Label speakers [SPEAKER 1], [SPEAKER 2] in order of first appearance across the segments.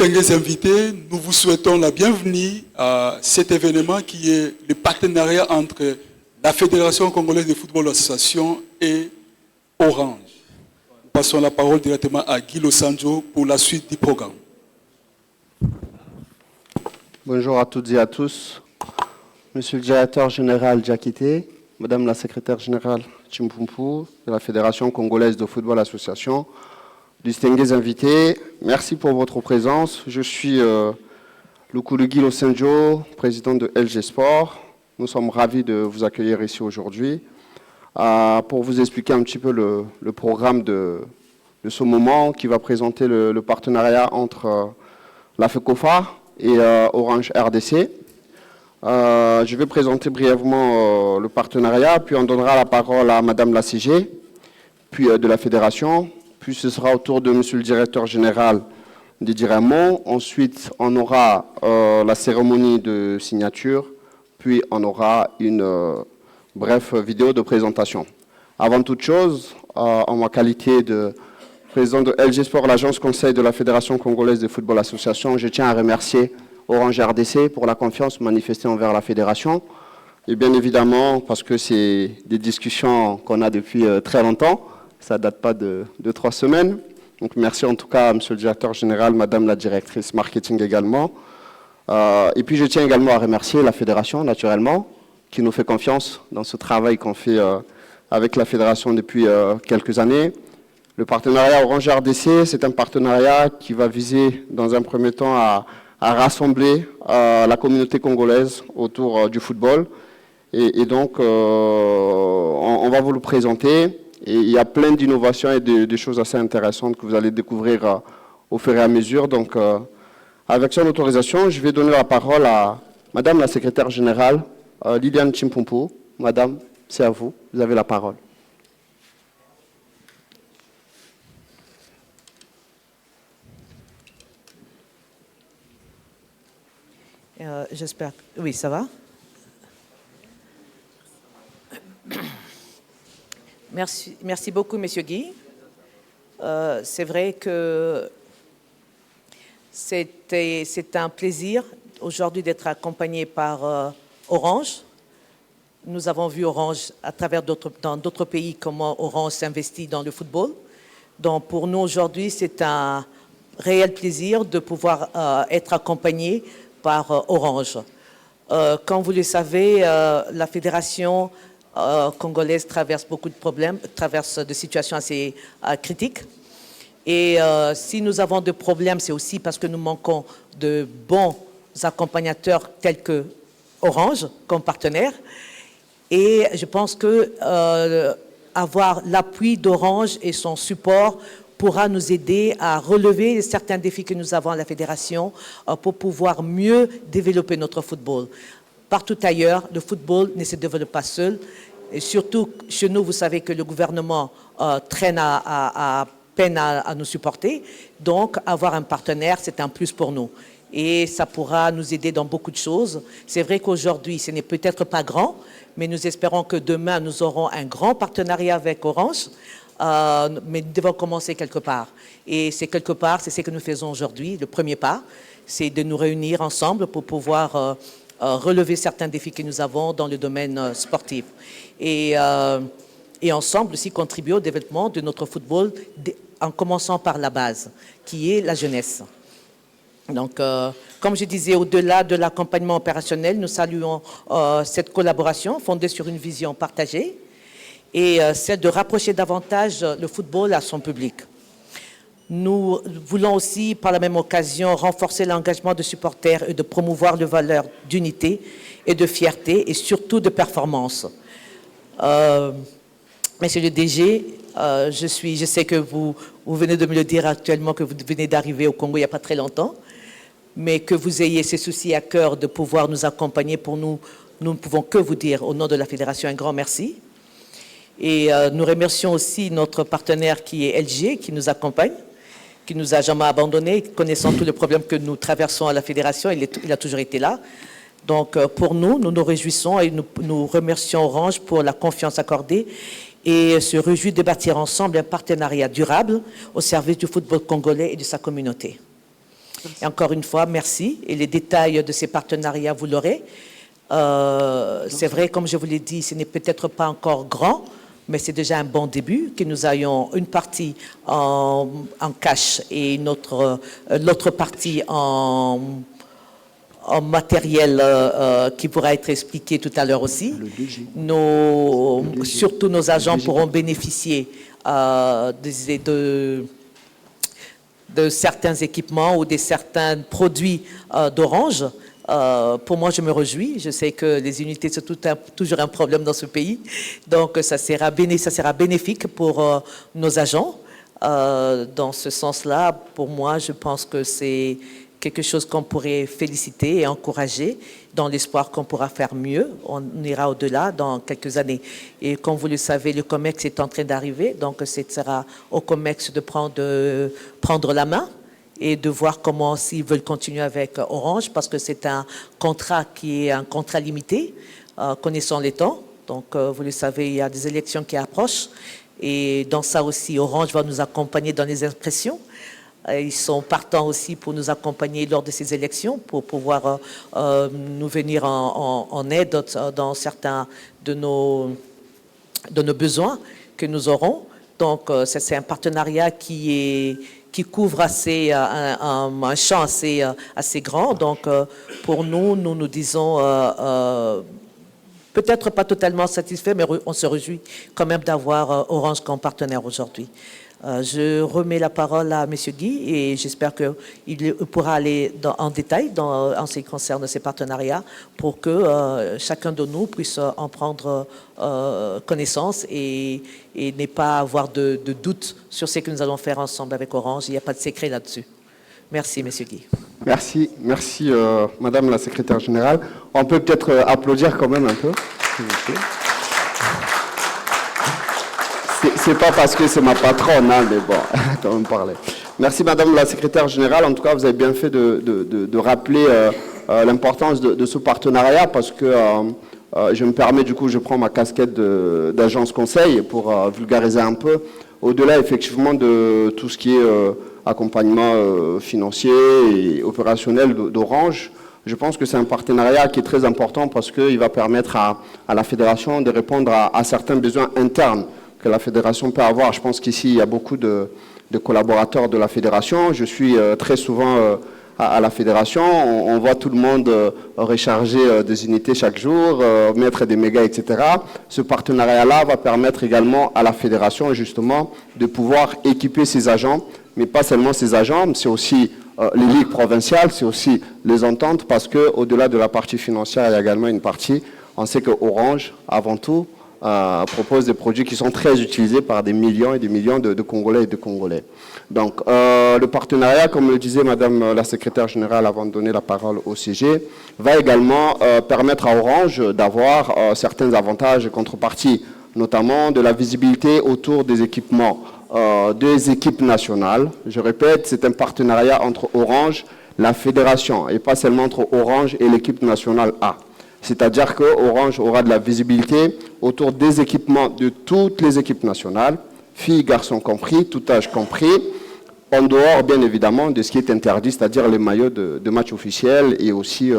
[SPEAKER 1] Distingués invités, nous vous souhaitons la bienvenue à cet événement qui est le partenariat entre la Fédération congolaise de football association et Orange. Nous passons la parole directement à Guy Losanjo pour la suite du programme.
[SPEAKER 2] Bonjour à toutes et à tous. Monsieur le directeur général Diakité, Madame la secrétaire générale Chimpumpu de la Fédération congolaise de football association, distingués invités, merci pour votre présence. Je suis Luku Guy Losanjo, président de LG Sport. Nous sommes ravis de vous accueillir ici aujourd'hui pour vous expliquer un petit peu le programme de ce moment qui va présenter le partenariat entre la FECOFA et Orange RDC. Je vais présenter brièvement le partenariat, puis on donnera la parole à Madame la CG, puis de la Fédération, puis ce sera au tour de Monsieur le directeur général de dire un mot. Ensuite, on aura la cérémonie de signature, puis on aura une brève vidéo de présentation. Avant toute chose, en ma qualité de président de LG Sport, l'agence conseil de la Fédération congolaise de football association, je tiens à remercier Orange RDC pour la confiance manifestée envers la Fédération. Et bien évidemment, parce que c'est des discussions qu'on a depuis très longtemps, ça ne date pas de 3 semaines. Donc merci en tout cas à Monsieur le directeur général, Madame la directrice marketing également. Et puis je tiens également à remercier la Fédération, naturellement, qui nous fait confiance dans ce travail qu'on fait avec la Fédération depuis quelques années. Le partenariat Orange RDC, c'est un partenariat qui va viser dans un premier temps à rassembler la communauté congolaise autour du football. Et donc, on va vous le présenter. Et il y a plein d'innovations et de choses assez intéressantes que vous allez découvrir au fur et à mesure. Donc, avec son autorisation, je vais donner la parole à Madame la secrétaire générale, Liliane Chimpumpu. Madame, c'est à vous. Vous avez la parole.
[SPEAKER 3] J'espère. Oui, ça va? Merci beaucoup, Monsieur Guy. C'est vrai que c'est un plaisir aujourd'hui d'être accompagné par Orange. Nous avons vu Orange à travers dans d'autres pays comment Orange s'investit dans le football. Donc pour nous aujourd'hui, c'est un réel plaisir de pouvoir être accompagné par Orange. Comme vous le savez, la fédération congolaise traverse beaucoup de problèmes, traverse des situations assez critiques. Et si nous avons des problèmes, c'est aussi parce que nous manquons de bons accompagnateurs tels que Orange comme partenaire. Et je pense que avoir l'appui d'Orange et son support pourra nous aider à relever certains défis que nous avons à la fédération pour pouvoir mieux développer notre football. Partout ailleurs, le football ne se développe pas seul. Et surtout, chez nous, vous savez que le gouvernement peine à nous supporter. Donc, avoir un partenaire, c'est un plus pour nous. Et ça pourra nous aider dans beaucoup de choses. C'est vrai qu'aujourd'hui, ce n'est peut-être pas grand, mais nous espérons que demain, nous aurons un grand partenariat avec Orange. Mais nous devons commencer quelque part. Et c'est quelque part, c'est ce que nous faisons aujourd'hui. Le premier pas, c'est de nous réunir ensemble pour pouvoir relever certains défis que nous avons dans le domaine sportif. Et ensemble aussi contribuer au développement de notre football en commençant par la base, qui est la jeunesse. Donc, comme je disais, au-delà de l'accompagnement opérationnel, nous saluons cette collaboration fondée sur une vision partagée et celle de rapprocher davantage le football à son public. Nous voulons aussi, par la même occasion, renforcer l'engagement de supporters et de promouvoir les valeurs d'unité et de fierté et surtout de performance. Monsieur le DG, je sais que vous venez de me le dire actuellement, que vous venez d'arriver au Congo il n'y a pas très longtemps, mais que vous ayez ces soucis à cœur de pouvoir nous accompagner pour nous ne pouvons que vous dire au nom de la Fédération un grand merci. Et nous remercions aussi notre partenaire qui est LG, qui nous accompagne, qui nous a jamais abandonnés, connaissant tous les problèmes que nous traversons à la Fédération, il a toujours été là. Donc pour nous nous réjouissons et nous remercions Orange pour la confiance accordée et se réjouit de bâtir ensemble un partenariat durable au service du football congolais et de sa communauté. Et encore une fois, merci. Et les détails de ces partenariats, vous l'aurez. C'est vrai, comme je vous l'ai dit, ce n'est peut-être pas encore grand, mais c'est déjà un bon début, que nous ayons une partie en cash et l'autre partie en matériel qui pourra être expliqué tout à l'heure aussi. Surtout nos agents pourront bénéficier de certains équipements ou de certains produits d'Orange. Pour moi, je me réjouis. Je sais que les unités, c'est toujours un problème dans ce pays. Donc, ça sera bénéfique pour nos agents. Dans ce sens-là, pour moi, je pense que c'est quelque chose qu'on pourrait féliciter et encourager dans l'espoir qu'on pourra faire mieux. On ira au-delà dans quelques années. Et comme vous le savez, le COMEX est en train d'arriver. Donc, ce sera au COMEX de prendre la main et de voir comment s'ils veulent continuer avec Orange, parce que c'est un contrat qui est un contrat limité, connaissant les temps. Donc, vous le savez, il y a des élections qui approchent. Et dans ça aussi, Orange va nous accompagner dans les impressions. Ils sont partants aussi pour nous accompagner lors de ces élections, pour pouvoir nous venir en aide dans certains de nos besoins que nous aurons. Donc, c'est un partenariat qui couvre un champ assez grand. Donc, pour nous disons, peut-être pas totalement satisfaits, mais on se réjouit quand même d'avoir Orange comme partenaire aujourd'hui. Je remets la parole à M. Guy et j'espère qu'il pourra aller en détail en ce qui concerne ces partenariats pour que chacun de nous puisse en prendre connaissance et n'ait pas avoir de doute sur ce que nous allons faire ensemble avec Orange. Il n'y a pas de secret là-dessus. Merci, M. Guy.
[SPEAKER 2] Merci, Madame la Secrétaire Générale. On peut peut-être applaudir quand même un peu, s'il vous plaît. C'est pas parce que c'est ma patronne, hein, mais bon, quand même parler. Merci Madame la Secrétaire Générale. En tout cas, vous avez bien fait de rappeler l'importance de ce partenariat, parce que je me permets, du coup, je prends ma casquette d'agence conseil pour vulgariser un peu. Au-delà, effectivement, de tout ce qui est accompagnement financier et opérationnel d'Orange, je pense que c'est un partenariat qui est très important parce qu'il va permettre à la Fédération de répondre à certains besoins internes que la Fédération peut avoir. Je pense qu'ici, il y a beaucoup de collaborateurs de la Fédération. Je suis très souvent à la Fédération. On voit tout le monde recharger des unités chaque jour, mettre des mégas, etc. Ce partenariat-là va permettre également à la Fédération, justement, de pouvoir équiper ses agents, mais pas seulement ses agents, mais c'est aussi les ligues provinciales, c'est aussi les ententes, parce qu'au-delà de la partie financière, il y a également une partie, on sait que Orange, avant tout, propose des produits qui sont très utilisés par des millions et des millions de Congolais et de Congolais. Donc, le partenariat, comme le disait Madame la Secrétaire Générale avant de donner la parole au CG, va également permettre à Orange d'avoir certains avantages et contreparties, notamment de la visibilité autour des équipements des équipes nationales. Je répète, c'est un partenariat entre Orange, la Fédération, et pas seulement entre Orange et l'équipe nationale A. C'est-à-dire que Orange aura de la visibilité autour des équipements de toutes les équipes nationales, filles, garçons compris, tout âge compris, en dehors bien évidemment de ce qui est interdit, c'est-à-dire les maillots de matchs officiels et aussi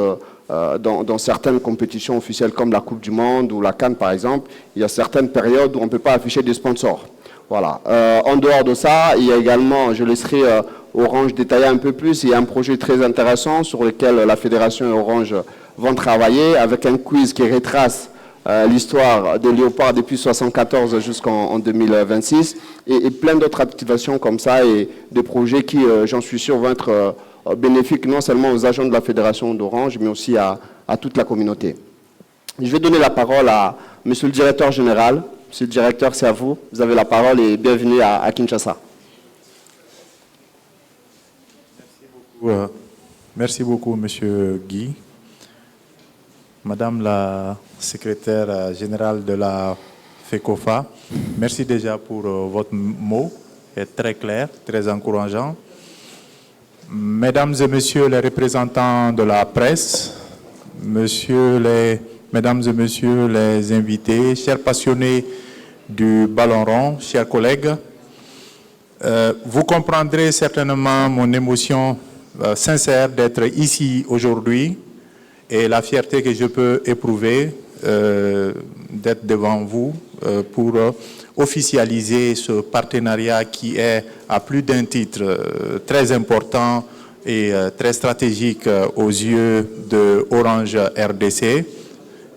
[SPEAKER 2] dans certaines compétitions officielles comme la Coupe du Monde ou la CAN par exemple, il y a certaines périodes où on ne peut pas afficher des sponsors. Voilà. En dehors de ça, il y a également, je laisserai Orange détailler un peu plus, il y a un projet très intéressant sur lequel la Fédération et Orange vont travailler avec un quiz qui retrace l'histoire des léopards depuis 1974 jusqu'en 2026 et plein d'autres activations comme ça et des projets qui, j'en suis sûr, vont être bénéfiques non seulement aux agents de la Fédération d'Orange, mais aussi à toute la communauté. Je vais donner la parole à Monsieur le Directeur Général. Monsieur le Directeur, c'est à vous. Vous avez la parole et bienvenue à Kinshasa.
[SPEAKER 4] Merci beaucoup, Monsieur Guy. Madame la Secrétaire Générale de la FECOFA, merci déjà pour votre mot, est très clair, très encourageant. Mesdames et Messieurs les représentants de la presse, Mesdames et Messieurs les invités, chers passionnés du ballon rond, chers collègues, vous comprendrez certainement mon émotion sincère d'être ici aujourd'hui et la fierté que je peux éprouver d'être devant vous pour officialiser ce partenariat qui est à plus d'un titre très important et très stratégique aux yeux de Orange RDC.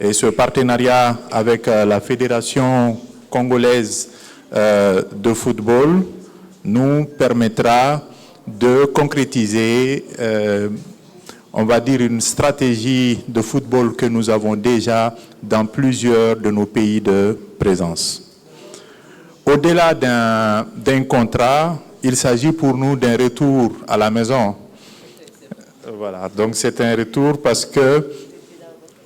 [SPEAKER 4] Et ce partenariat avec la Fédération congolaise de football nous permettra de concrétiser, on va dire, une stratégie de football que nous avons déjà dans plusieurs de nos pays de présence. Au-delà d'un contrat, il s'agit pour nous d'un retour à la maison. Voilà, donc c'est un retour parce que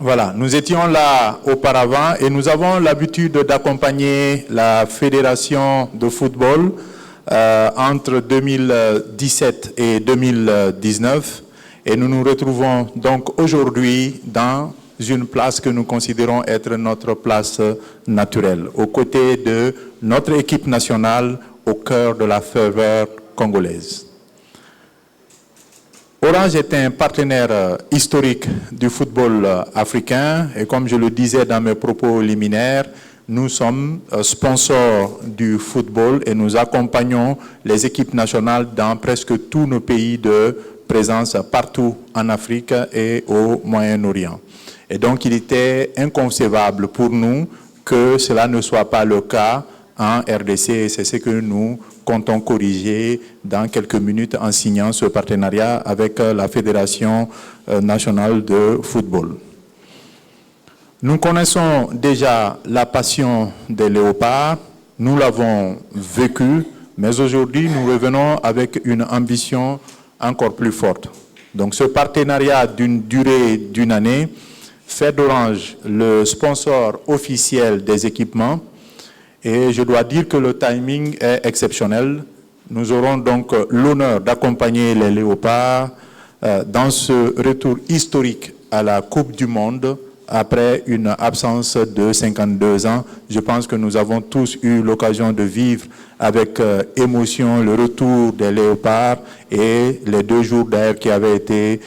[SPEAKER 4] voilà, nous étions là auparavant et nous avons l'habitude d'accompagner la Fédération de football entre 2017 et 2019 et nous nous retrouvons donc aujourd'hui dans une place que nous considérons être notre place naturelle, aux côtés de notre équipe nationale au cœur de la ferveur congolaise. Orange est un partenaire historique du football africain et comme je le disais dans mes propos liminaires, nous sommes sponsors du football et nous accompagnons les équipes nationales dans presque tous nos pays de présence partout en Afrique et au Moyen-Orient. Et donc il était inconcevable pour nous que cela ne soit pas le cas en RDC et c'est ce que nous comptons corriger dans quelques minutes en signant ce partenariat avec la Fédération nationale de football. Nous connaissons déjà la passion des léopards, nous l'avons vécu, mais aujourd'hui nous revenons avec une ambition encore plus forte. Donc ce partenariat d'une durée d'une année fait d'Orange le sponsor officiel des équipements. Et je dois dire que le timing est exceptionnel. Nous aurons donc l'honneur d'accompagner les léopards dans ce retour historique à la Coupe du Monde après une absence de 52 ans. Je pense que nous avons tous eu l'occasion de vivre avec émotion le retour des léopards et les 2 jours d'ailleurs qui avaient été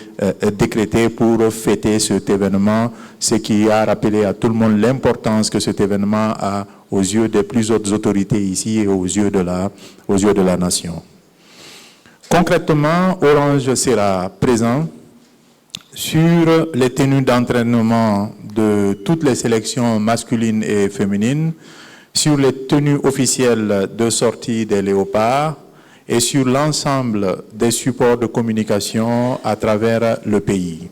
[SPEAKER 4] décrétés pour fêter cet événement, ce qui a rappelé à tout le monde l'importance que cet événement a aux yeux des plus hautes autorités ici et aux yeux de la nation. Concrètement, Orange sera présent sur les tenues d'entraînement de toutes les sélections masculines et féminines, sur les tenues officielles de sortie des léopards et sur l'ensemble des supports de communication à travers le pays.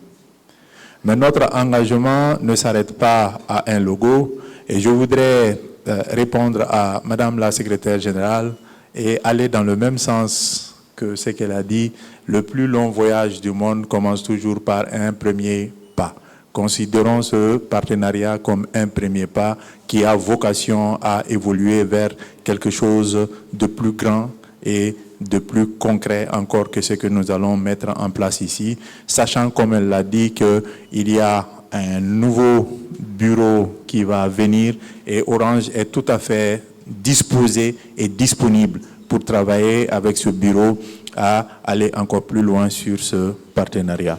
[SPEAKER 4] Mais notre engagement ne s'arrête pas à un logo et je voudrais répondre à Madame la secrétaire générale et aller dans le même sens que ce qu'elle a dit. Le plus long voyage du monde commence toujours par un premier pas. Considérons ce partenariat comme un premier pas qui a vocation à évoluer vers quelque chose de plus grand et de plus concret encore que ce que nous allons mettre en place ici, sachant, comme elle l'a dit, qu'il y a un nouveau bureau qui va venir et Orange est tout à fait disposé et disponible pour travailler avec ce bureau à aller encore plus loin sur ce partenariat.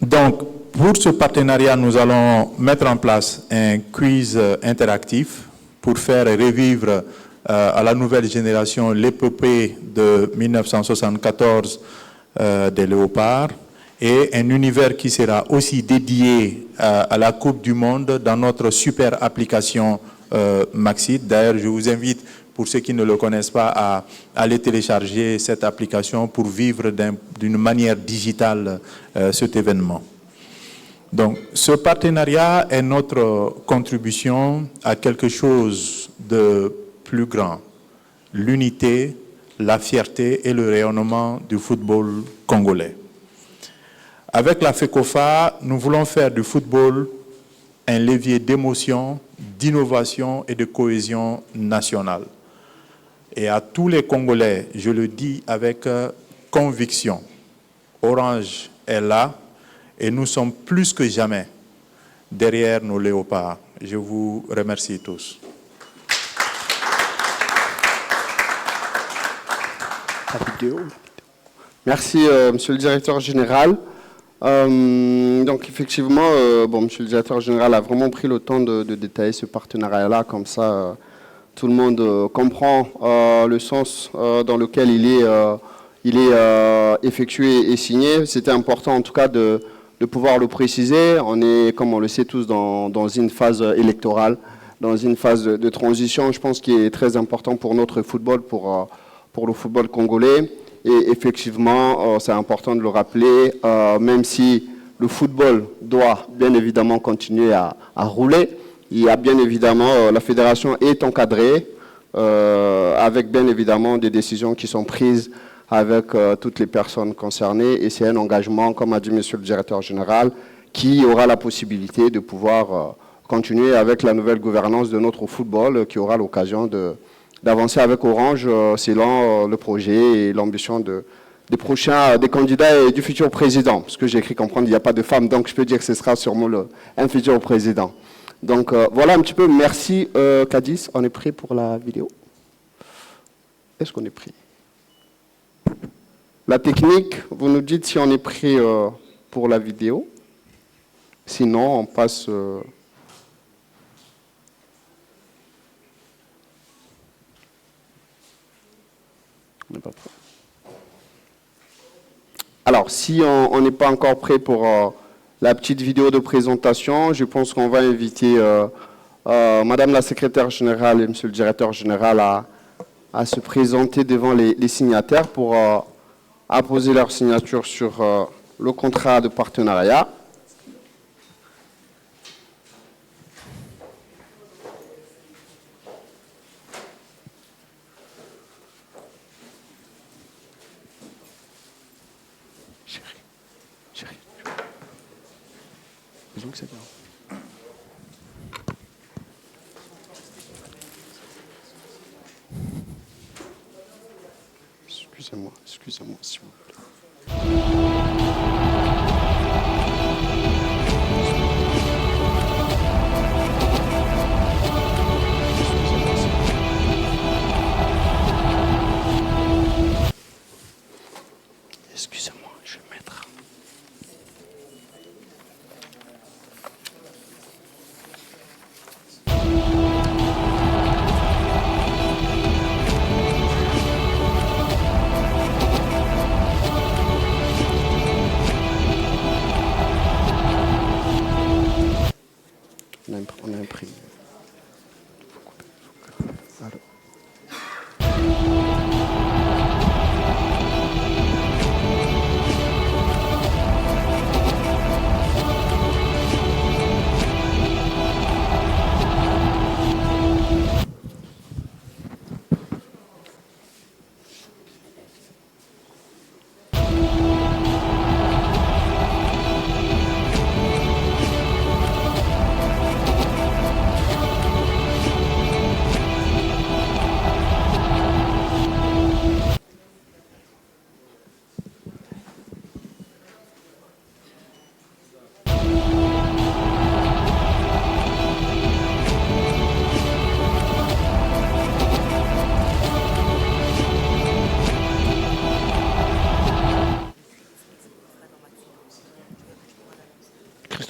[SPEAKER 4] Donc, pour ce partenariat, nous allons mettre en place un quiz interactif pour faire revivre à la nouvelle génération l'épopée de 1974 des léopards et un univers qui sera aussi dédié à la Coupe du Monde dans notre super application Maxit. D'ailleurs, je vous invite, pour ceux qui ne le connaissent pas, à aller télécharger cette application pour vivre d'une manière digitale cet événement. Donc, ce partenariat est notre contribution à quelque chose de plus grand, l'unité, la fierté et le rayonnement du football congolais. Avec la FECOFA, nous voulons faire du football un levier d'émotion, d'innovation et de cohésion nationale. Et à tous les Congolais, je le dis avec conviction, Orange est là et nous sommes plus que jamais derrière nos léopards. Je vous remercie tous.
[SPEAKER 2] La vidéo. Merci, Monsieur le Directeur Général. Donc effectivement, Monsieur le Directeur Général a vraiment pris le temps de détailler ce partenariat-là, comme ça tout le monde comprend le sens dans lequel il est effectué et signé. C'était important en tout cas de pouvoir le préciser. On est, comme on le sait tous, dans une phase électorale, dans une phase de transition, je pense, qui est très important pour notre football, pour le football congolais. Et effectivement, c'est important de le rappeler, même si le football doit bien évidemment continuer à rouler, il y a bien évidemment, la fédération est encadrée, avec bien évidemment des décisions qui sont prises avec toutes les personnes concernées. Et c'est un engagement, comme a dit Monsieur le Directeur Général, qui aura la possibilité de pouvoir continuer avec la nouvelle gouvernance de notre football, qui aura l'occasion d'avancer avec Orange selon le projet et l'ambition des candidats et du futur président. Parce que j'ai écrit comprendre qu'il n'y a pas de femme, donc je peux dire que ce sera sûrement un futur président. Donc voilà un petit peu. Merci Kadis. On est prêt pour la vidéo? Est-ce qu'on est prêt? La technique, vous nous dites si on est prêt pour la vidéo. Sinon, on passe... On n'est pas prêt. Alors, si on n'est pas encore prêt pour la petite vidéo de présentation, je pense qu'on va inviter Madame la Secrétaire Générale et Monsieur le Directeur Général à se présenter devant les signataires pour apposer leur signature sur le contrat de partenariat. Excusez-moi, s'il vous plaît. Excusez-moi, je vais mettre... On a imprimé. Alors.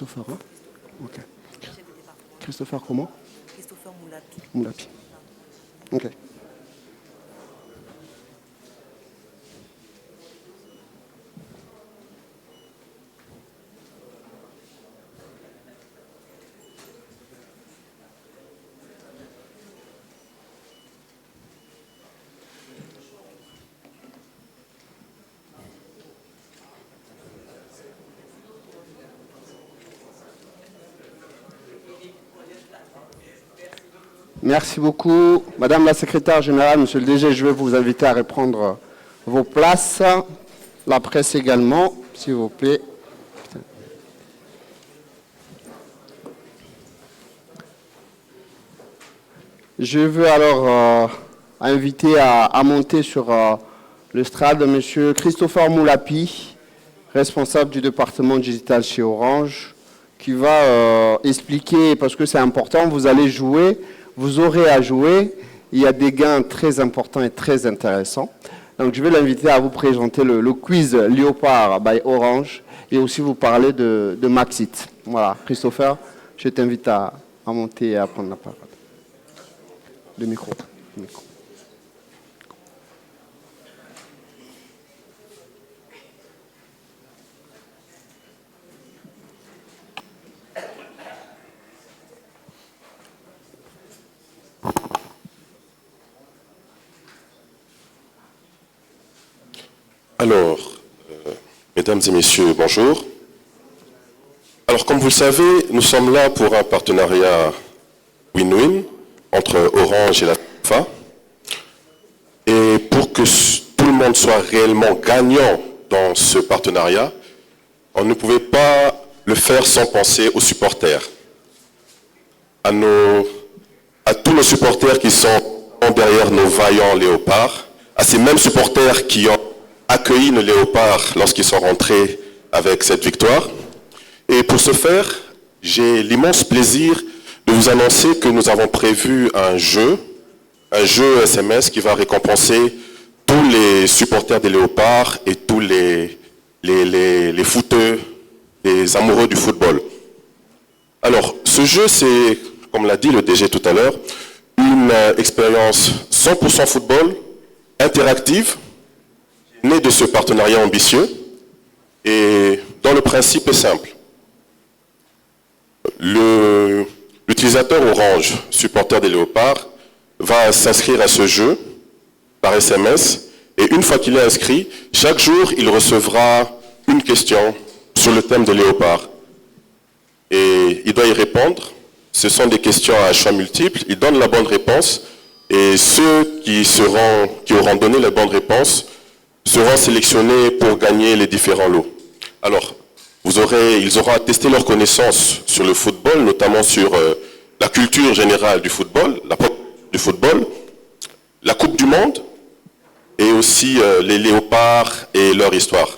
[SPEAKER 2] Christopher, hein? Ok. Christopher comment?
[SPEAKER 5] Christopher Moulapi.
[SPEAKER 2] Moulapi. Ok. Merci beaucoup. Madame la Secrétaire Générale, Monsieur le DG, je vais vous inviter à reprendre vos places. La presse également, s'il vous plaît. Je veux alors inviter à monter sur le strade Monsieur Christopher Moulapi, responsable du département digital chez Orange, qui va expliquer, parce que c'est important, vous allez jouer, vous aurez à jouer, il y a des gains très importants et très intéressants. Donc je vais l'inviter à vous présenter le quiz Léopard by Orange et aussi vous parler de Maxit. Voilà, Christopher, je t'invite à monter et à prendre la parole. Le micro.
[SPEAKER 5] Alors, mesdames et messieurs, bonjour. Alors, comme vous le savez, nous sommes là pour un partenariat win-win entre Orange et la FIFA. Et pour que tout le monde soit réellement gagnant dans ce partenariat, on ne pouvait pas le faire sans penser aux supporters. À tous nos supporters qui sont derrière nos vaillants léopards, à ces mêmes supporters qui ont accueilli nos léopards lorsqu'ils sont rentrés avec cette victoire. Et pour ce faire, j'ai l'immense plaisir de vous annoncer que nous avons prévu un jeu SMS qui va récompenser tous les supporters des léopards et tous les footeux, les amoureux du football. Alors, ce jeu, c'est, comme l'a dit le DG tout à l'heure, une expérience 100% football, interactive, née de ce partenariat ambitieux, et dont le principe est simple. L'utilisateur Orange, supporter des Léopards, va s'inscrire à ce jeu par SMS, et une fois qu'il est inscrit, chaque jour, il recevra une question sur le thème des Léopards. Et il doit y répondre. Ce sont des questions à choix multiples. Il donne la bonne réponse, et ceux qui auront donné la bonne réponse seront sélectionnés pour gagner les différents lots. Alors, ils auront à tester leurs connaissances sur le football, notamment sur la culture générale du football, la Coupe du Monde, et aussi les léopards et leur histoire.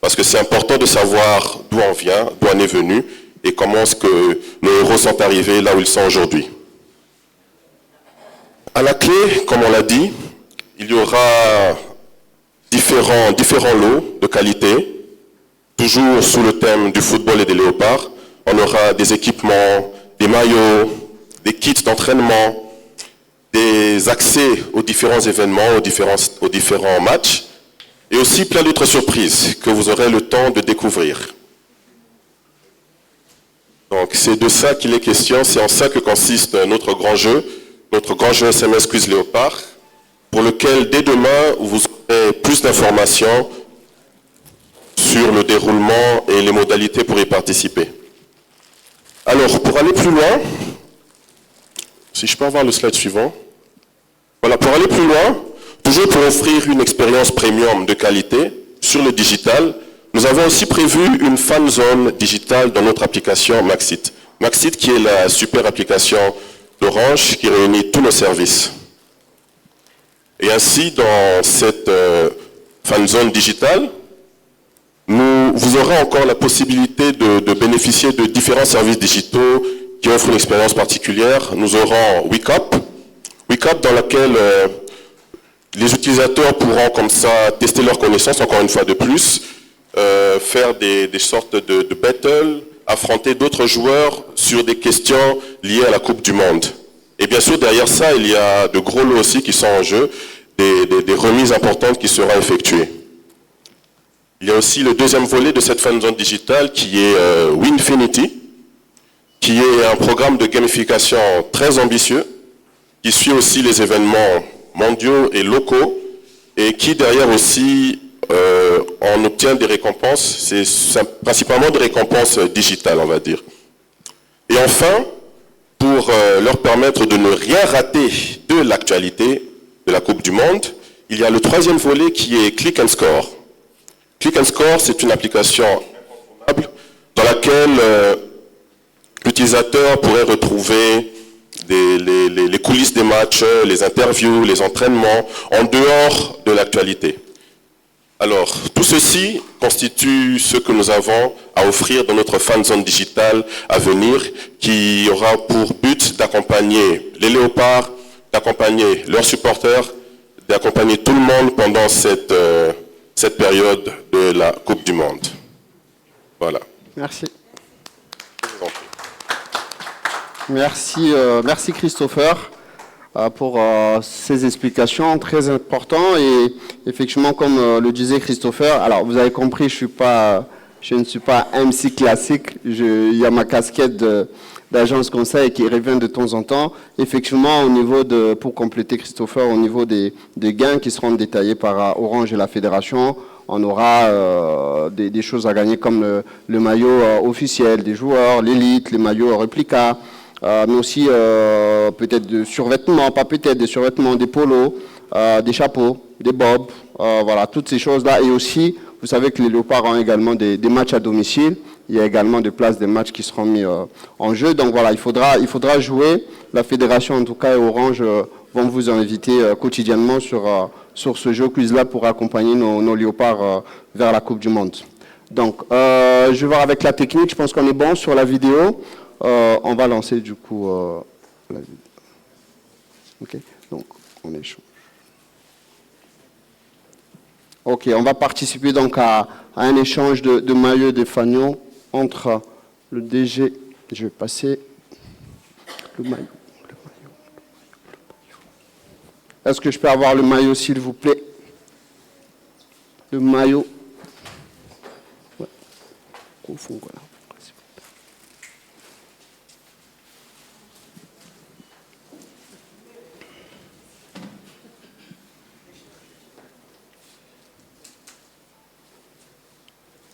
[SPEAKER 5] Parce que c'est important de savoir d'où on vient, d'où on est venu, et comment est-ce que nos héros sont arrivés là où ils sont aujourd'hui. À la clé, comme on l'a dit, il y aura différents lots de qualité, toujours sous le thème du football et des léopards. On aura des équipements, des maillots, des kits d'entraînement, des accès aux différents événements, aux différents matchs, et aussi plein d'autres surprises que vous aurez le temps de découvrir. Donc c'est de ça qu'il est question, c'est en ça que consiste notre grand jeu SMS Quiz Léopard, pour lequel dès demain vous aurez plus d'informations sur le déroulement et les modalités pour y participer. Alors, pour aller plus loin, si je peux avoir le slide suivant. Voilà, pour aller plus loin, toujours pour offrir une expérience premium de qualité sur le digital, nous avons aussi prévu une fan zone digitale dans notre application Maxit. Maxit qui est la super application d'Orange qui réunit tous nos services. Et ainsi, dans cette fan zone digitale, vous aurez encore la possibilité de bénéficier de différents services digitaux qui offrent une expérience particulière. Nous aurons WeCup dans laquelle les utilisateurs pourront comme ça tester leurs connaissances, encore une fois de plus, faire des sortes de battles, affronter d'autres joueurs sur des questions liées à la Coupe du Monde. Et bien sûr, derrière ça, il y a de gros lots aussi qui sont en jeu, des remises importantes qui seront effectuées. Il y a aussi le deuxième volet de cette fan zone digitale qui est Winfinity, qui est un programme de gamification très ambitieux, qui suit aussi les événements mondiaux et locaux, et qui derrière aussi, on obtient des récompenses, c'est principalement des récompenses digitales, on va dire. Et enfin, pour leur permettre de ne rien rater de l'actualité de la Coupe du Monde, il y a le troisième volet qui est Click and Score. Click and Score, c'est une application incontournable dans laquelle l'utilisateur pourrait retrouver les coulisses des matchs, les interviews, les entraînements, en dehors de l'actualité. Alors, tout ceci constitue ce que nous avons à offrir dans notre fan zone digitale à venir, qui aura pour but d'accompagner les léopards, d'accompagner leurs supporters, d'accompagner tout le monde pendant cette période de la Coupe du Monde. Voilà.
[SPEAKER 2] Merci.
[SPEAKER 5] Je vous en prie.
[SPEAKER 2] Merci Christopher pour ces explications très importantes. Et effectivement, comme le disait Christopher, alors vous avez compris, je ne suis pas MC classique. Il y a ma casquette d'agence conseil qui revient de temps en temps. Effectivement, au niveau pour compléter Christopher, au niveau des gains qui seront détaillés par Orange et la Fédération, on aura des choses à gagner comme le maillot officiel des joueurs, l'élite, les maillots réplica, mais aussi peut-être des survêtements, pas peut-être, des survêtements, des polos, des chapeaux, des bobs, voilà, toutes ces choses-là. Et aussi, vous savez que les Léopards ont également des matchs à domicile. Il y a également des places des matchs qui seront mis en jeu. Donc voilà, il faudra jouer. La Fédération, en tout cas, et Orange vont vous inviter quotidiennement sur ce jeu quiz-là pour accompagner nos Léopards vers la Coupe du Monde. Donc, je vais voir avec la technique. Je pense qu'on est bon sur la vidéo. On va lancer du coup la vidéo. OK, donc on échange. OK, on va participer donc à un échange de maillots de Fagnon entre le DG. Je vais passer le maillot. Est-ce que je peux avoir le maillot, s'il vous plaît? Le maillot. Ouais. Voilà.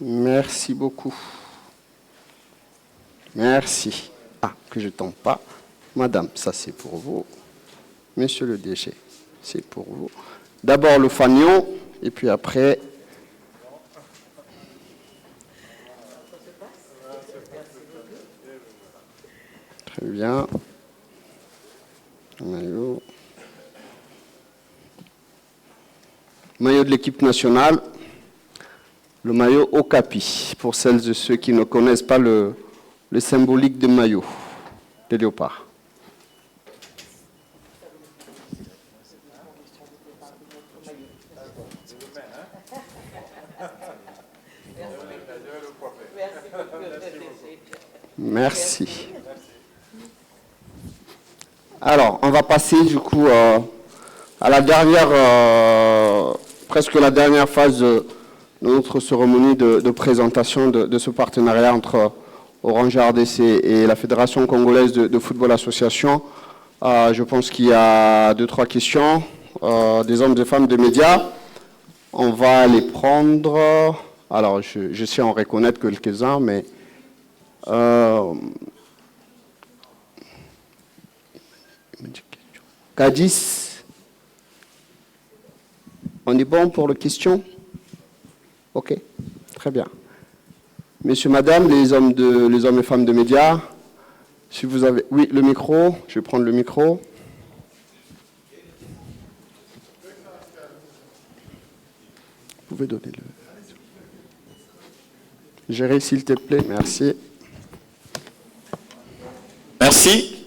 [SPEAKER 2] Merci beaucoup. Merci. Ah, que je ne tombe pas. Madame, ça c'est pour vous. Monsieur le DG, c'est pour vous. D'abord le fanion, et puis après... Très bien. Maillot. Maillot de l'équipe nationale. Le maillot Okapi, pour celles et ceux qui ne connaissent pas le symbolique de maillot des Léopards. Merci. Alors, on va passer du coup à la dernière, presque la dernière phase de notre cérémonie de présentation de ce partenariat entre Orange RDC et la Fédération congolaise de football association. Je pense qu'il y a 2-3 questions des hommes et des femmes de médias. On va les prendre. Alors, je sais en reconnaître quelques-uns, mais... Cadiz, on est bon pour les questions? Ok, très bien. Messieurs, madame, les hommes et femmes de médias, si vous avez... Oui, le micro, je vais prendre le micro. Vous pouvez donner le... Gérer, s'il te plaît, merci.
[SPEAKER 6] Merci.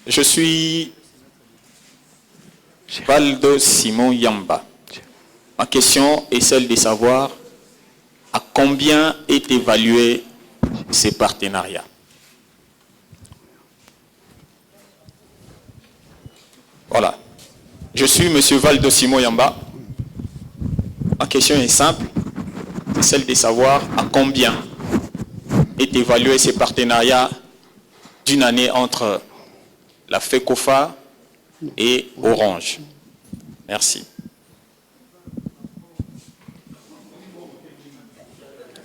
[SPEAKER 6] Je suis Valdo Simon Yamba. Ma question est celle de savoir à combien est évalué ces partenariats. Voilà. Je suis M. Valdo Simon Yamba. Ma question est simple. C'est celle de savoir à combien est évalué ces partenariats d'une année entre la FECOFA et Orange. Merci.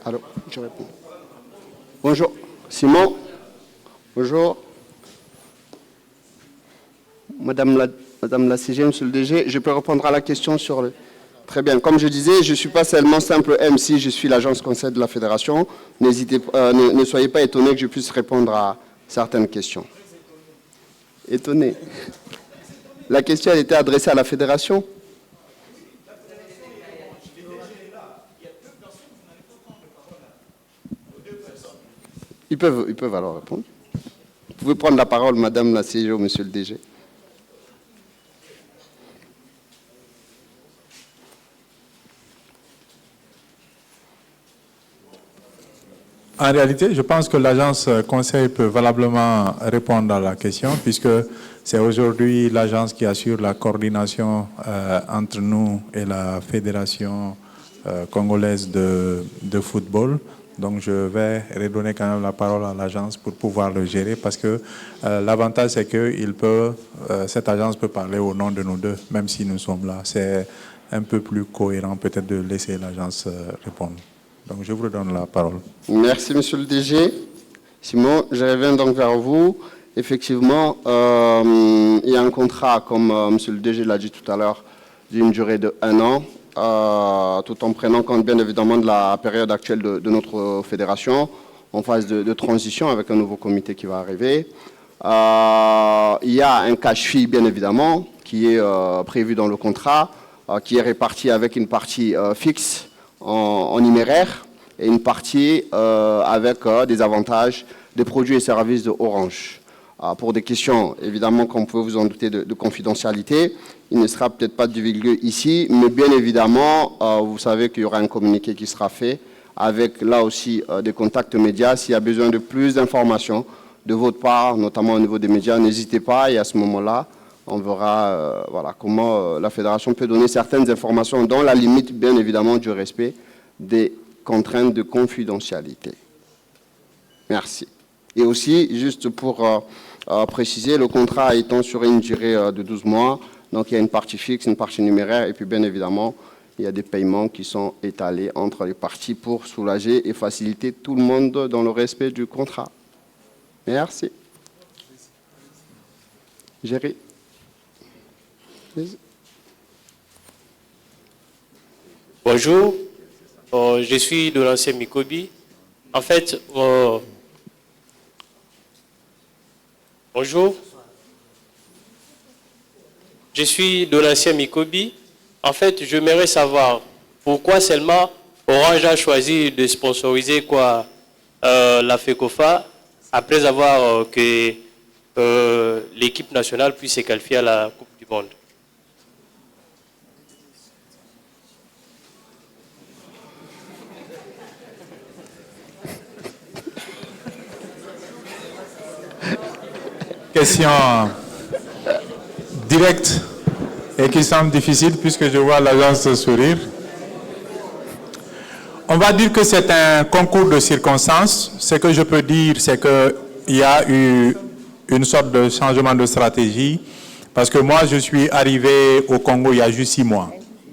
[SPEAKER 2] Alors, je réponds. Bonjour, Simon. Bonjour. Madame la CG, monsieur le DG, je peux répondre à la question sur le... Très bien. Comme je disais, je ne suis pas seulement simple MC, je suis l'agence conseil de la Fédération. Ne soyez pas étonnés que je puisse répondre à certaines questions. Étonné. La question, elle était adressée à la Fédération. Ils peuvent alors répondre. Vous pouvez prendre la parole, madame la CGO, monsieur le DG.
[SPEAKER 4] En réalité, je pense que l'agence conseil peut valablement répondre à la question, puisque c'est aujourd'hui l'agence qui assure la coordination entre nous et la Fédération congolaise de football. Donc je vais redonner quand même la parole à l'agence pour pouvoir le gérer, parce que l'avantage c'est que cette agence peut parler au nom de nous deux, même si nous sommes là. C'est un peu plus cohérent peut-être de laisser l'agence répondre. Donc je vous redonne la parole.
[SPEAKER 2] Merci, monsieur le DG. Simon, je reviens donc vers vous. Effectivement, il y a un contrat, comme monsieur le DG l'a dit tout à l'heure, d'une durée de 1 an, tout en prenant compte bien évidemment de la période actuelle de notre fédération, en phase de transition avec un nouveau comité qui va arriver. Il y a un cash-fee, bien évidemment, qui est prévu dans le contrat, qui est réparti avec une partie fixe en numéraire et une partie avec des avantages des produits et services de Orange. Pour des questions, évidemment, comme vous pouvez vous en douter, de confidentialité, il ne sera peut-être pas divulgué ici, mais bien évidemment, vous savez qu'il y aura un communiqué qui sera fait avec, là aussi, des contacts médias. S'il y a besoin de plus d'informations de votre part, notamment au niveau des médias, n'hésitez pas, et à ce moment-là, on verra voilà, comment la fédération peut donner certaines informations dans la limite, bien évidemment, du respect des contraintes de confidentialité. Merci. Et aussi, juste pour préciser, le contrat étant sur une durée de 12 mois, donc il y a une partie fixe, une partie numéraire, et puis bien évidemment, il y a des paiements qui sont étalés entre les parties pour soulager et faciliter tout le monde dans le respect du contrat. Merci. Géry.
[SPEAKER 7] Bonjour, je suis de l'ancien Mikobi. En fait, bonjour, je suis de l'ancien Mikobi. En fait, j'aimerais savoir pourquoi seulement Orange a choisi de sponsoriser la FECOFA après avoir que l'équipe nationale puisse se qualifier à la Coupe du Monde.
[SPEAKER 4] Question directe et qui semble difficile puisque je vois l'agence sourire. On va dire que c'est un concours de circonstances. Ce que je peux dire, c'est qu'il y a eu une sorte de changement de stratégie, parce que moi, je suis arrivé au Congo il y a juste 6 mois.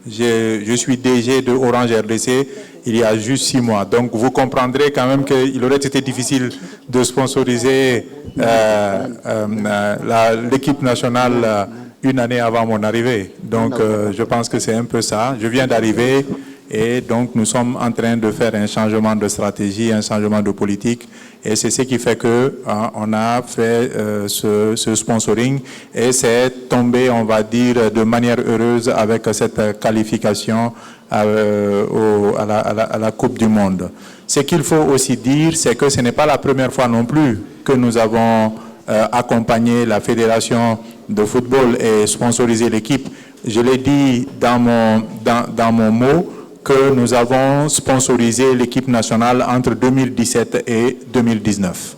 [SPEAKER 4] Je suis DG de Orange RDC il y a juste 6 mois. Donc, vous comprendrez quand même qu'il aurait été difficile de sponsoriser l'équipe nationale une année avant mon arrivée. Donc, je pense que c'est un peu ça. Je viens d'arriver et donc nous sommes en train de faire un changement de stratégie, un changement de politique. Et c'est ce qui fait que on a fait ce sponsoring et c'est tombé, on va dire, de manière heureuse avec cette qualification à la Coupe du Monde. Ce qu'il faut aussi dire, c'est que ce n'est pas la première fois non plus que nous avons accompagné la fédération de football et sponsorisé l'équipe. Je l'ai dit dans mon mot que nous avons sponsorisé l'équipe nationale entre 2017 et 2019.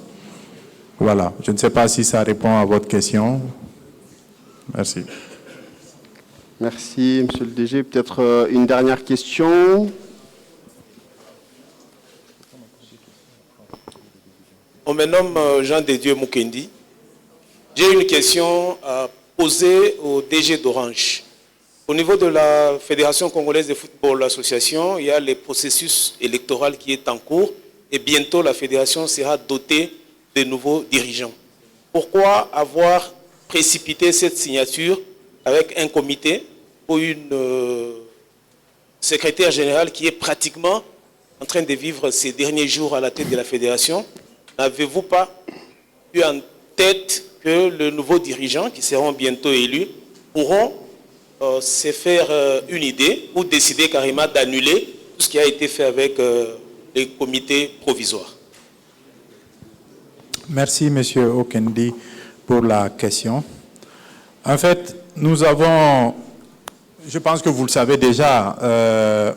[SPEAKER 4] Voilà, je ne sais pas si ça répond à votre question. Merci.
[SPEAKER 2] Merci, monsieur le DG. Peut-être une dernière question.
[SPEAKER 8] On me nomme Jean de Dieu Mukendi. J'ai une question à poser au DG d'Orange. Au niveau de la Fédération congolaise de football association, il y a le processus électoral qui est en cours et bientôt la fédération sera dotée de nouveaux dirigeants. Pourquoi avoir précipité cette signature avec un comité ou une secrétaire générale qui est pratiquement en train de vivre ces derniers jours à la tête de la fédération? N'avez-vous pas eu en tête que le nouveau dirigeant, qui seront bientôt élus, pourront se faire une idée ou décider carrément d'annuler tout ce qui a été fait avec les comités provisoires?
[SPEAKER 4] Merci, Monsieur Okendi, pour la question. En fait, nous avons, je pense que vous le savez déjà,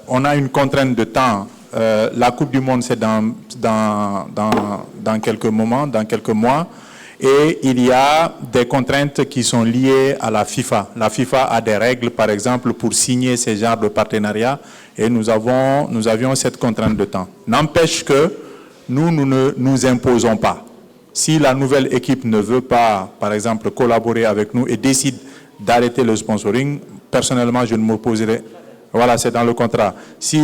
[SPEAKER 4] on a une contrainte de temps la Coupe du Monde, c'est dans quelques moments, dans quelques mois. Et il y a des contraintes qui sont liées à la FIFA. La FIFA a des règles, par exemple, pour signer ces genres de partenariats. Et nous avions cette contrainte de temps. N'empêche que nous ne nous imposons pas. Si la nouvelle équipe ne veut pas, par exemple, collaborer avec nous et décide d'arrêter le sponsoring, personnellement, je ne m'opposerai. Voilà, c'est dans le contrat. Si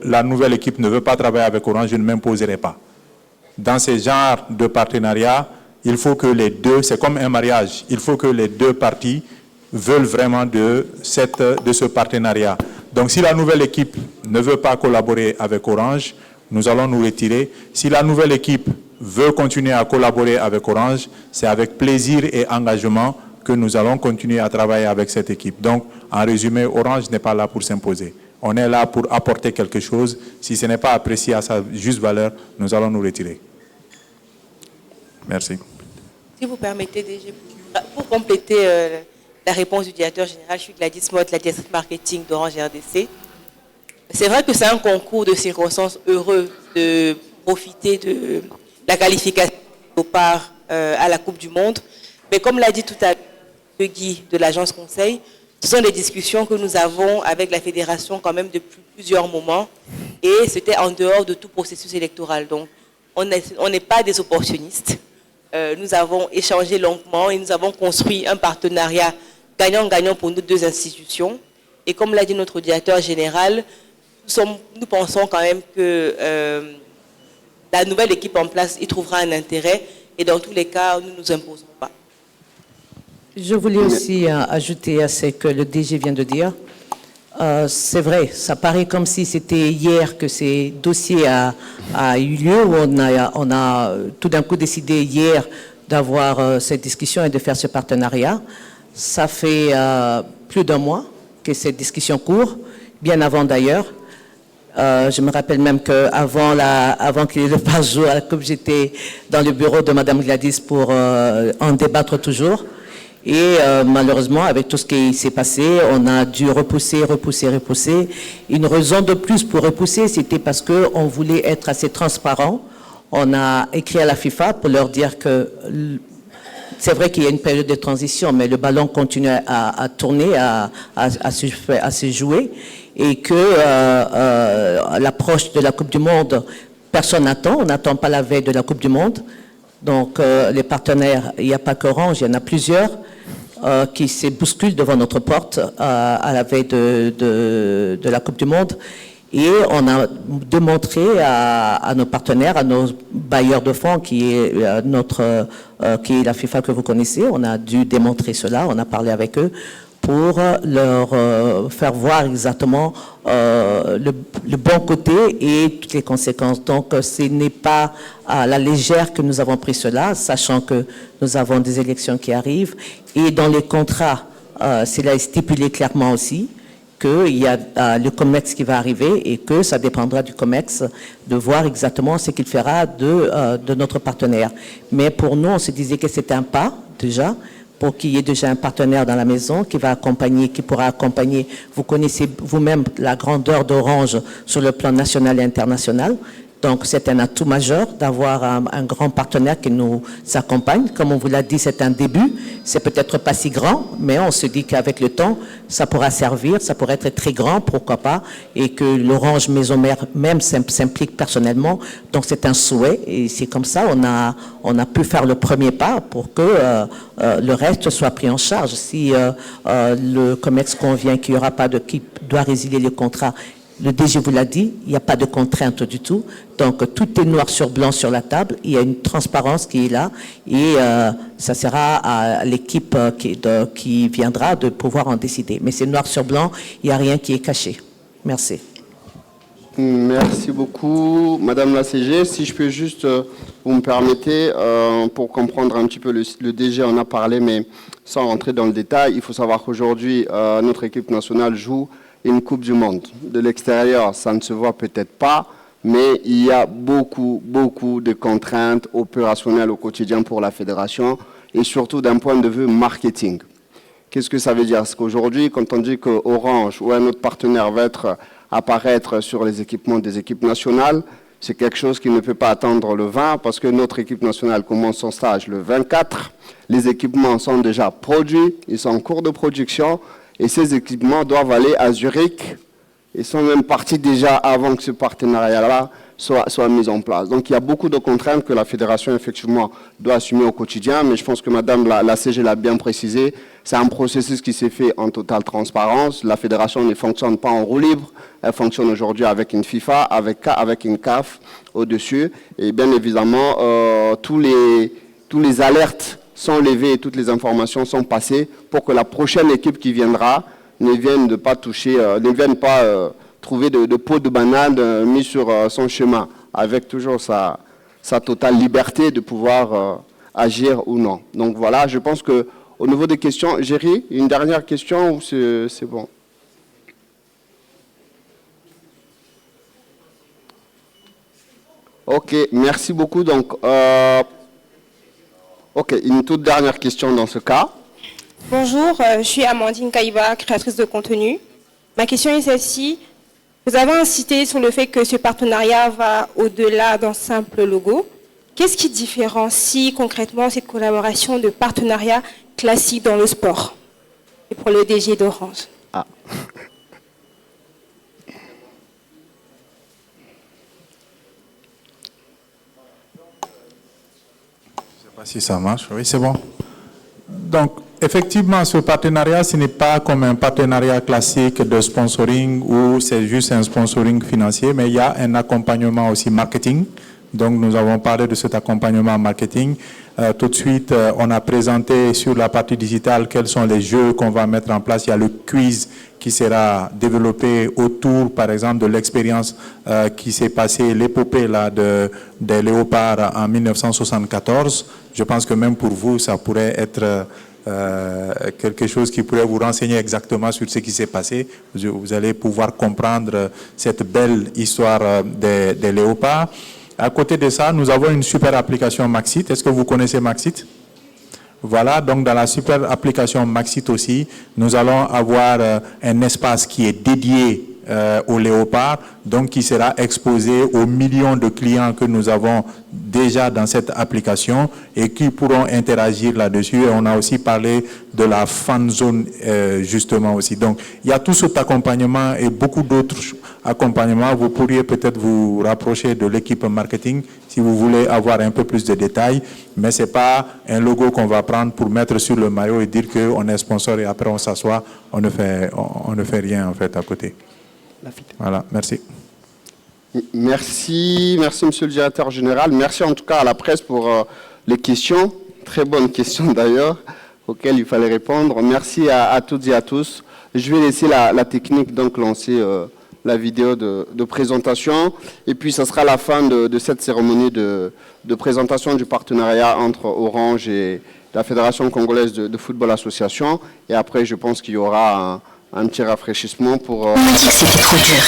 [SPEAKER 4] la nouvelle équipe ne veut pas travailler avec Orange, je ne m'imposerai pas. Dans ces genres de partenariats, il faut que les deux, c'est comme un mariage, il faut que les deux parties veulent vraiment de ce partenariat. Donc si la nouvelle équipe ne veut pas collaborer avec Orange, nous allons nous retirer. Si la nouvelle équipe veut continuer à collaborer avec Orange, c'est avec plaisir et engagement que nous allons continuer à travailler avec cette équipe. Donc, en résumé, Orange n'est pas là pour s'imposer. On est là pour apporter quelque chose. Si ce n'est pas apprécié à sa juste valeur, nous allons nous retirer. Merci.
[SPEAKER 9] Si vous permettez, DG, pour compléter la réponse du directeur général, je suis Gladys Mott, la directrice marketing d'Orange RDC. C'est vrai que c'est un concours de circonstances heureux de profiter de la qualification au part à la Coupe du Monde. Mais comme l'a dit tout à l'heure Guy de l'agence Conseil, ce sont des discussions que nous avons avec la fédération quand même depuis plusieurs moments et c'était en dehors de tout processus électoral. Donc, on n'est pas des opportunistes. Nous avons échangé longuement et nous avons construit un partenariat gagnant-gagnant pour nos deux institutions. Et comme l'a dit notre directeur général, nous pensons quand même que la nouvelle équipe en place y trouvera un intérêt et dans tous les cas, nous ne nous imposons pas.
[SPEAKER 3] Je voulais aussi ajouter à ce que le DG vient de dire. C'est vrai, ça paraît comme si c'était hier que ces dossiers a eu lieu, où on a tout d'un coup décidé hier d'avoir cette discussion et de faire ce partenariat. Ça fait plus d'un mois que cette discussion court, bien avant d'ailleurs. Je me rappelle même qu'avant qu'il y ait le passe-jour à la Coupe, j'étais dans le bureau de Mme Gladys pour en débattre toujours. Et malheureusement, avec tout ce qui s'est passé, on a dû repousser. Une raison de plus pour repousser, c'était parce qu'on voulait être assez transparent. On a écrit à la FIFA pour leur dire que c'est vrai qu'il y a une période de transition, mais le ballon continue à tourner, à se jouer, et que l'approche de la Coupe du Monde, personne n'attend. On n'attend pas la veille de la Coupe du Monde. Donc, les partenaires, il n'y a pas qu'Orange, il y en a plusieurs qui se bousculent devant notre porte à la veille de la Coupe du Monde. Et on a démontré à nos partenaires, à nos bailleurs de fonds, qui est la FIFA que vous connaissez, on a dû démontrer cela, on a parlé avec eux pour leur faire voir exactement le bon côté et toutes les conséquences. Donc, ce n'est pas à la légère que nous avons pris cela, sachant que nous avons des élections qui arrivent. Et dans les contrats, cela est stipulé clairement aussi, qu'il y a le COMEX qui va arriver et que ça dépendra du COMEX de voir exactement ce qu'il fera de notre partenaire. Mais pour nous, on se disait que c'était un pas, déjà, pour qu'il y ait déjà un partenaire dans la maison qui va accompagner, qui pourra accompagner. Vous connaissez vous-même la grandeur d'Orange sur le plan national et international. Donc, c'est un atout majeur d'avoir un grand partenaire qui nous accompagne. Comme on vous l'a dit, c'est un début. C'est peut-être pas si grand, mais on se dit qu'avec le temps, ça pourra servir, ça pourrait être très grand, pourquoi pas, et que l'Orange Maison Mère même s'implique personnellement. Donc, c'est un souhait, et c'est comme ça, on a pu faire le premier pas pour que le reste soit pris en charge. Si le COMEX convient qu'il n'y aura pas qui doit résilier le contrat, le DG vous l'a dit, il n'y a pas de contrainte du tout. Donc, tout est noir sur blanc sur la table. Il y a une transparence qui est là. Et ça sera à l'équipe qui viendra de pouvoir en décider. Mais c'est noir sur blanc, il n'y a rien qui est caché. Merci.
[SPEAKER 2] Merci beaucoup, Madame la CG. Si je peux juste, vous me permettez, pour comprendre un petit peu, le DG en a parlé, mais sans rentrer dans le détail, il faut savoir qu'aujourd'hui, notre équipe nationale joue une Coupe du Monde. De l'extérieur, ça ne se voit peut-être pas, mais il y a beaucoup de contraintes opérationnelles au quotidien pour la fédération et surtout d'un point de vue marketing. Qu'est-ce que ça veut dire? Parce qu'aujourd'hui, quand on dit que Orange ou un autre partenaire va être apparaître sur les équipements des équipes nationales. C'est quelque chose qui ne peut pas attendre le 20 parce que notre équipe nationale commence son stage le 24. Les équipements sont déjà produits, ils sont en cours de production et ces équipements doivent aller à Zurich. Ils sont même partis déjà avant que ce partenariat-là soit mis en place. Donc il y a beaucoup de contraintes que la fédération effectivement doit assumer au quotidien, mais je pense que Madame la CG l'a bien précisé, c'est un processus qui s'est fait en totale transparence. La fédération ne fonctionne pas en roue libre, elle fonctionne aujourd'hui avec une FIFA, avec une CAF au-dessus, et bien évidemment tous les alertes sont levées et toutes les informations sont passées pour que la prochaine équipe qui viendra ne vienne pas trouver de peau de banane mis sur son chemin, avec toujours sa totale liberté de pouvoir agir ou non. Donc voilà, je pense qu'au niveau des questions, Géry, une dernière question ou c'est bon? Ok, merci beaucoup. Donc, ok, une toute dernière question dans ce cas.
[SPEAKER 10] Bonjour, je suis Amandine Kaïba, créatrice de contenu. Ma question est celle-ci. Vous avez insisté sur le fait que ce partenariat va au-delà d'un simple logo. Qu'est-ce qui différencie concrètement cette collaboration de partenariat classique dans le sport? Et pour le DG d'Orange.
[SPEAKER 2] Ah.
[SPEAKER 4] Je ne sais pas si ça marche. Oui, c'est bon. Donc, effectivement, ce partenariat, ce n'est pas comme un partenariat classique de sponsoring où c'est juste un sponsoring financier, mais il y a un accompagnement aussi marketing. Donc, nous avons parlé de cet accompagnement marketing. Tout de suite, on a présenté sur la partie digitale quels sont les jeux qu'on va mettre en place. Il y a le quiz qui sera développé autour, par exemple, de l'expérience qui s'est passée, l'épopée des léopards en 1974. Je pense que même pour vous, ça pourrait être quelque chose qui pourrait vous renseigner exactement sur ce qui s'est passé. Vous allez pouvoir comprendre cette belle histoire des léopards. À côté de ça, nous avons une super application Maxit. Est-ce que vous connaissez Maxit? Voilà, donc dans la super application Maxit aussi, nous allons avoir un espace qui est dédié au léopard, donc qui sera exposé aux millions de clients que nous avons déjà dans cette application et qui pourront interagir là-dessus. Et on a aussi parlé de la fan zone justement aussi. Donc il y a tout cet accompagnement et beaucoup d'autres accompagnements. Vous pourriez peut-être vous rapprocher de l'équipe marketing si vous voulez avoir un peu plus de détails, mais ce n'est pas un logo qu'on va prendre pour mettre sur le maillot et dire qu'on est sponsor et après on s'assoit, on ne fait rien en fait à côté. Voilà, merci.
[SPEAKER 2] Merci, monsieur le directeur général. Merci en tout cas à la presse pour les questions, très bonnes questions d'ailleurs, auxquelles il fallait répondre. Merci à toutes et à tous. Je vais laisser la technique donc lancer la vidéo de présentation et puis ça sera la fin de cette cérémonie de présentation du partenariat entre Orange et la Fédération congolaise de football association et après je pense qu'il y aura un petit rafraîchissement pour...
[SPEAKER 11] On m'a dit que c'était trop dur.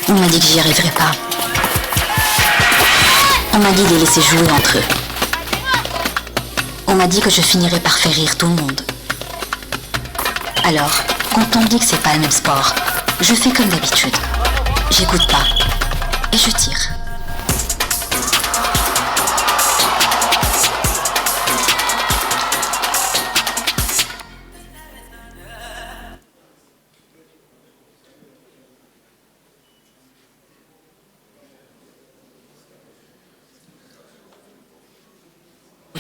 [SPEAKER 11] On m'a dit que j'y arriverais pas. On m'a dit de les laisser jouer entre eux. On m'a dit que je finirais par faire rire tout le monde. Alors, quand on me dit que c'est pas le même sport, je fais comme d'habitude. J'écoute pas. Et je tire.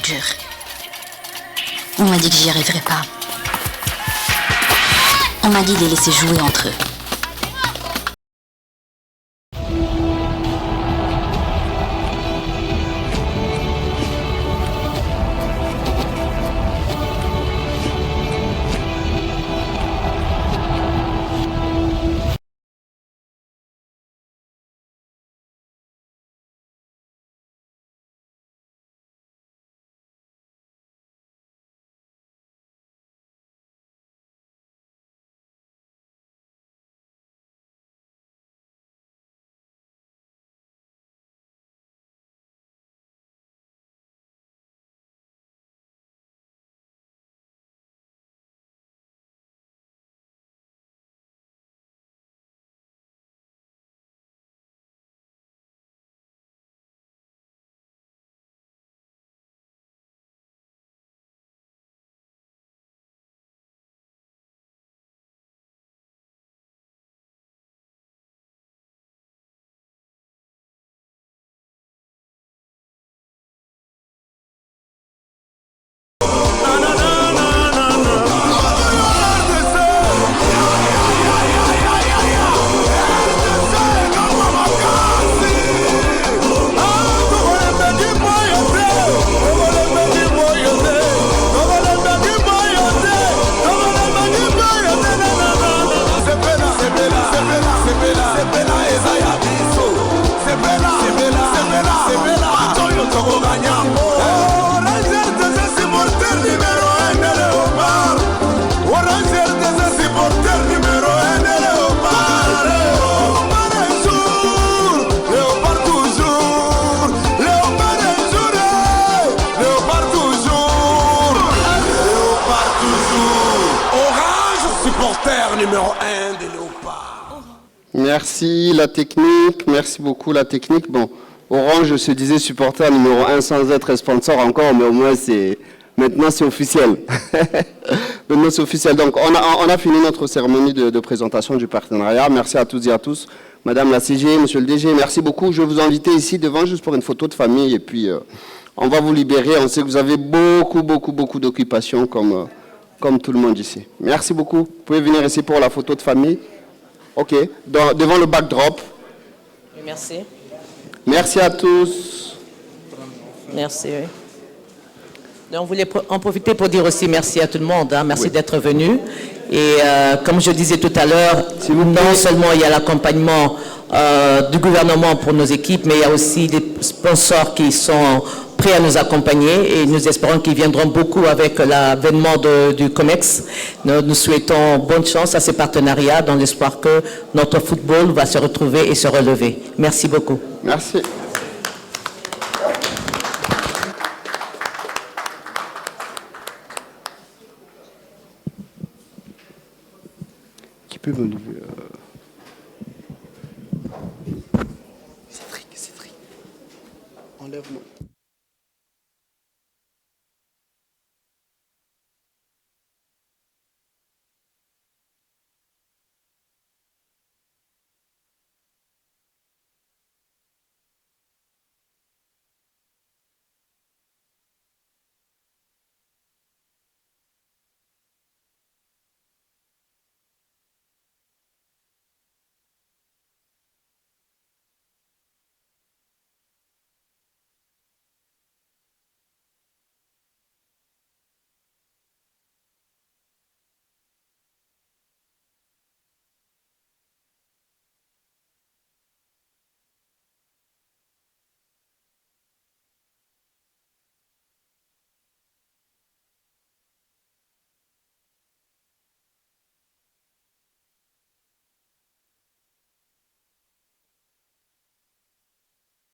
[SPEAKER 11] Dur. On m'a dit que j'y arriverais pas. On m'a dit de les laisser jouer entre eux.
[SPEAKER 2] Merci la technique, merci beaucoup la technique. Bon, Orange se disait supporter numéro 1 sans être sponsor encore, mais au moins maintenant c'est officiel. Maintenant c'est officiel. Donc on a fini notre cérémonie de présentation du partenariat. Merci à toutes et à tous. Madame la CG, monsieur le DG, merci beaucoup. Je vais vous inviter ici devant juste pour une photo de famille et puis on va vous libérer. On sait que vous avez beaucoup d'occupations comme tout le monde ici. Merci beaucoup. Vous pouvez venir ici pour la photo de famille. OK. Devant le backdrop.
[SPEAKER 3] Merci.
[SPEAKER 2] Merci à tous.
[SPEAKER 3] Merci. Oui. Donc, on voulait en profiter pour dire aussi merci à tout le monde. Hein. Merci d'être venu. Et comme je disais tout à l'heure, non seulement il y a l'accompagnement du gouvernement pour nos équipes, mais il y a aussi des sponsors qui sont prêts à nous accompagner et nous espérons qu'ils viendront beaucoup avec l'avènement du COMEX. Nous souhaitons bonne chance à ces partenariats dans l'espoir que notre football va se retrouver et se relever. Merci beaucoup.
[SPEAKER 2] Merci. Qui peut me lever Cédric. Enlève-moi.